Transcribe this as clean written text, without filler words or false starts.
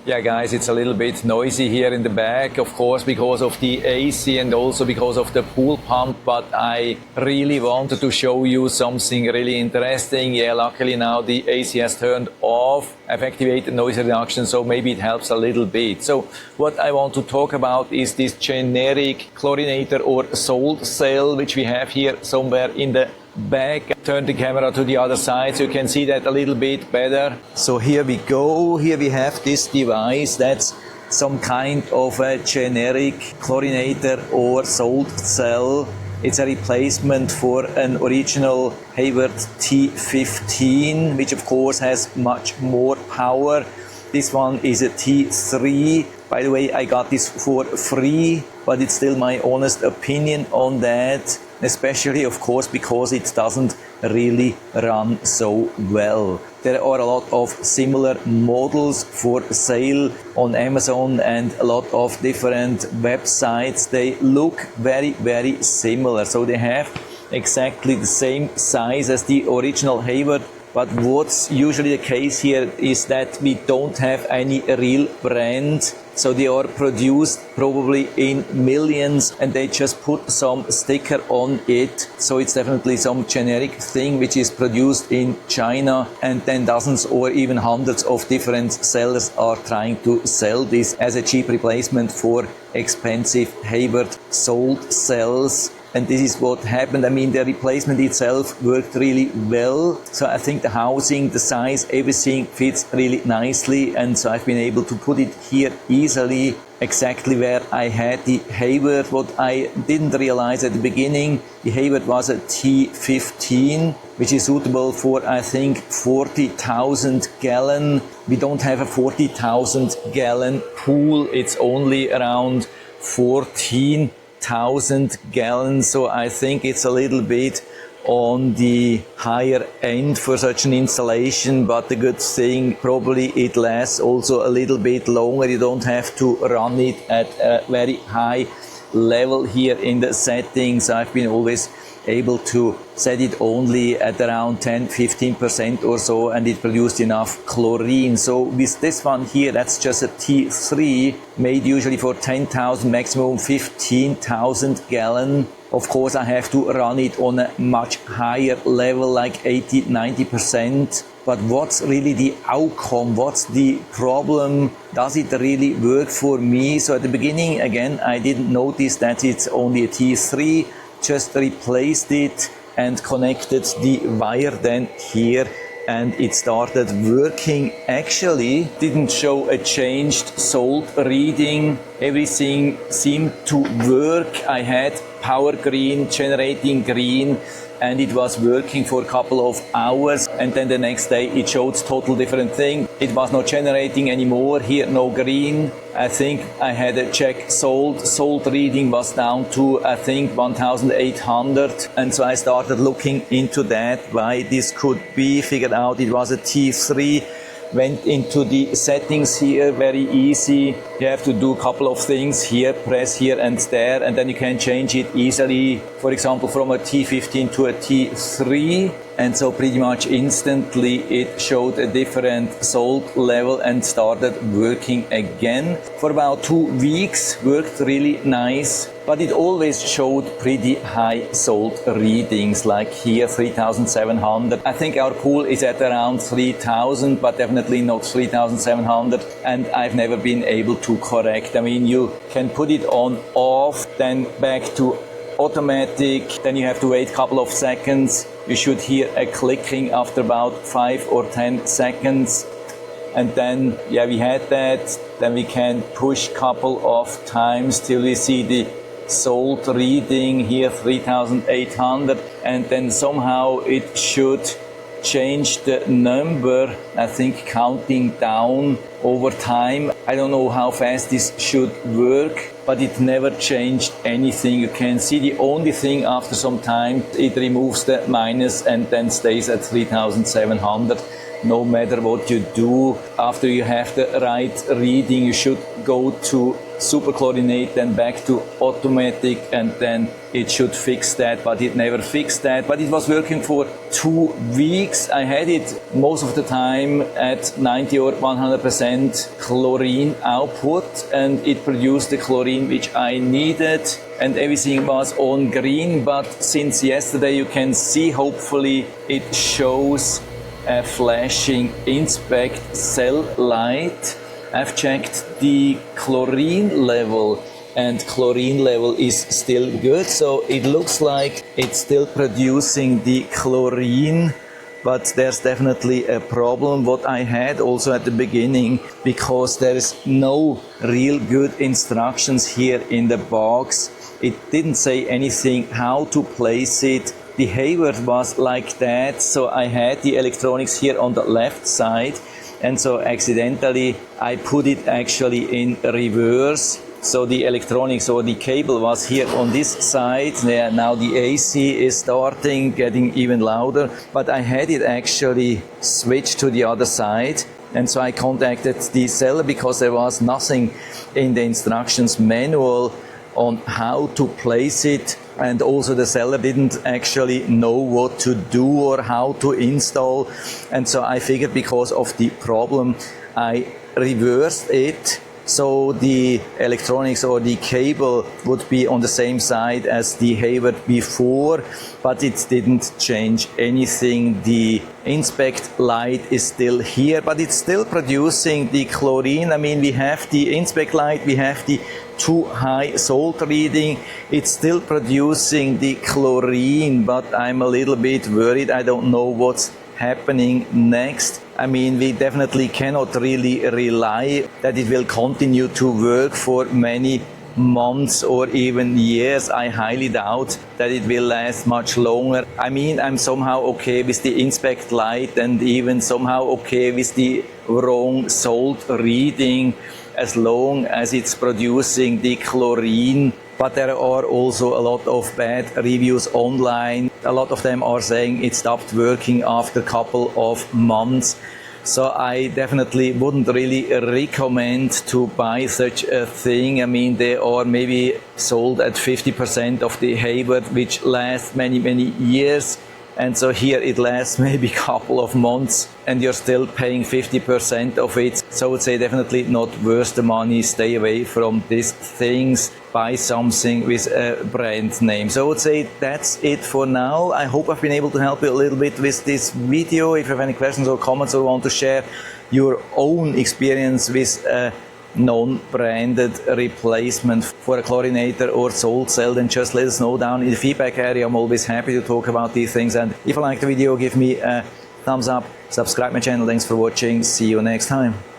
Yeah guys, it's a little bit noisy here in the back, of course because of the AC and also because of the pool pump, but I really wanted to show you something really interesting. Yeah, luckily now the AC has turned off. I've activated noise reduction, so maybe it helps a little bit. So what I want to talk about is this generic chlorinator or salt cell, which we have here somewhere in the back. Turn the camera to the other side so you can see that a little bit better. So here we go. Here we have this device that's some kind of a generic chlorinator or salt cell. It's a replacement for an original Hayward T15, which of course has much more power. This one is a T3. By the way, I got this for free, but it's still my honest opinion on that. Especially, of course, because it doesn't really run so well. There are a lot of similar models for sale on Amazon and a lot of different websites. They look very, very similar. So they have exactly the same size as the original Hayward. But what's usually the case here is that we don't have any real brand. So they are produced probably in millions and they just put some sticker on it. So it's definitely some generic thing which is produced in China, and then dozens or even hundreds of different sellers are trying to sell this as a cheap replacement for expensive Hayward salt cells. And this is what happened. I mean, the replacement itself worked really well. So I think the housing, the size, everything fits really nicely. And so I've been able to put it here easily, exactly where I had the Hayward. What I didn't realize at the beginning, the Hayward was a T15, which is suitable for, I think, 40,000 gallon. We don't have a 40,000 gallon pool. It's only around 14,000 gallons, so I think it's a little bit on the higher end for such an installation, but the good thing, probably it lasts also a little bit longer. You don't have to run it at a very high level here in the settings. I've been always able to set it only at around 10-15% or so, and it produced enough chlorine. So with this one here, that's just a T3 made usually for 10,000, maximum 15,000 gallon. Of course, I have to run it on a much higher level, like 80-90%. But what's really the outcome? What's the problem? Does it really work for me? So at the beginning, again, I didn't notice that it's only a T3. Just replaced it and connected the wire then here, and it started working. Actually didn't show a changed salt reading. Everything seemed to work. I had power green, generating green, and it was working for a couple of hours, and then the next day it showed total different thing. It was not generating anymore. Here no green. I think I had a check salt reading was down to, I think, 1,800, and so I started looking into that, why this could be. Figured out it was a T3. Went into the settings here, very easy. You have to do a couple of things here, press here and there, and then you can change it easily. For example, from a T15 to a T3. And so pretty much instantly it showed a different salt level and started working again. For about 2 weeks, worked really nice, but it always showed pretty high salt readings, like here 3,700. I think our pool is at around 3,000, but definitely not 3,700, and I've never been able to correct. I mean, you can put it on off, then back to automatic, then you have to wait a couple of seconds. You should hear a clicking after about 5 or 10 seconds. And then, yeah, we had that. Then we can push couple of times till we see the salt reading here, 3,800. And then somehow it should change the number, I think, counting down over time. I don't know how fast this should work, but it never changed anything. You can see the only thing after some time, it removes the minus and then stays at 3,700. no matter what you do, after you have the right reading, you should go to super chlorinate, then back to automatic, and then it should fix that, but it never fixed that. But it was working for 2 weeks. I had it most of the time at 90 or 100% chlorine output, and it produced the chlorine which I needed, and everything was on green. But since yesterday you can see, hopefully it shows a flashing inspect cell light. I've checked the chlorine level, and chlorine level is still good, so it looks like it's still producing the chlorine, but there's definitely a problem what I had also at the beginning, because there is no real good instructions here in the box. It didn't say anything how to place it. The Hayward was like that, so I had the electronics here on the left side, and so accidentally I put it actually in reverse. So the electronics or the cable was here on this side. There, now the AC is starting, getting even louder, but I had it actually switched to the other side. And so I contacted the seller because there was nothing in the instructions manual on how to place it, and also the seller didn't actually know what to do or how to install. And so I figured because of the problem I reversed it, so the electronics or the cable would be on the same side as the Hayward before, but it didn't change anything. The inspect light is still here, but it's still producing the chlorine. I mean, we have the inspect light, we have the too high salt reading. It's still producing the chlorine, but I'm a little bit worried. I don't know what's happening next. I mean, we definitely cannot really rely that it will continue to work for many months or even years. I highly doubt that it will last much longer. I mean, I'm somehow okay with the inspect light and even somehow okay with the wrong salt reading, as long as it's producing the chlorine. But there are also a lot of bad reviews online. A lot of them are saying it stopped working after a couple of months. So I definitely wouldn't really recommend to buy such a thing. I mean, they are maybe sold at 50% of the Hayward, which lasts many, many years. And so here it lasts maybe a couple of months and you're still paying 50% of it. So I would say definitely not worth the money. Stay away from these things. Buy something with a brand name. So I would say that's it for now. I hope I've been able to help you a little bit with this video. If you have any questions or comments or want to share your own experience with a non-branded replacement for a chlorinator or salt cell, then just let us know down in the feedback area. I'm always happy to talk about these things. And if you like the video, give me a thumbs up, subscribe my channel. Thanks for watching. See you next time.